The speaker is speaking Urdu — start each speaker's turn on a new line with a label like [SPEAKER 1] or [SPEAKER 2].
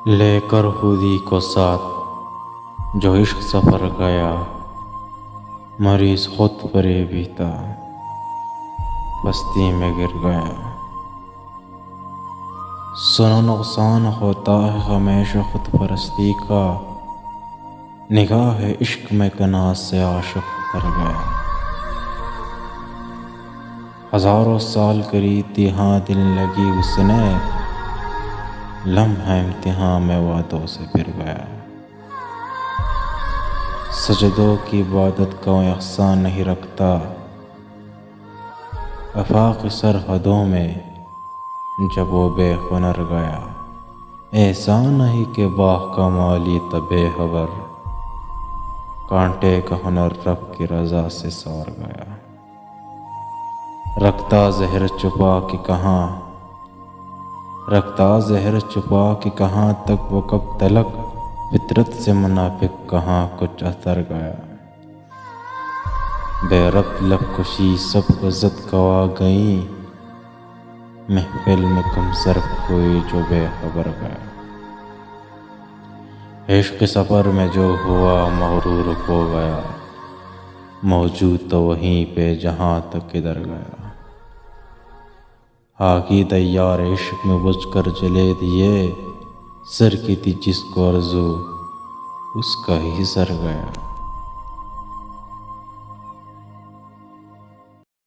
[SPEAKER 1] لے کر خودی کو ساتھ جو عشق سفر گیا، مریض خود پرے بھی تھا بستی میں گر گیا۔ سنو نقصان ہوتا ہے ہمیشہ خود پرستی کا، نگاہ عشق میں کناز سے عاشق اتر گیا۔ ہزاروں سال کری تھی ہاں دل لگی اس نے، لمحہ امتحان میں وعدوں سے پھر گیا۔ سجدوں کی عبادت کوئی احسان نہیں رکھتا، آفاقی سرحدوں میں جب وہ بے ہنر گیا۔ احسان نہیں کہ باغ کا مالی تھا بے خبر، کانٹے کا ہنر رب کی رضا سے سور گیا۔ رکھتا زہر چھپا کے کہاں تک وہ کب تلک، فطرت سے منافق کہاں کچھ اثر گیا۔ بے ربط لب کشی سب عزت گوا گئی، محفل میں کم صرف کوئی جو بے خبر گیا۔ عشق سفر میں جو ہوا مغرور ہو گیا، موجود تو وہیں پہ جہاں تک کدھر گیا۔ آگی دیار عشق میں بجھ کر جلے دیے، سر کی تھی جس کو آرزو اس کا ہی سر گیا۔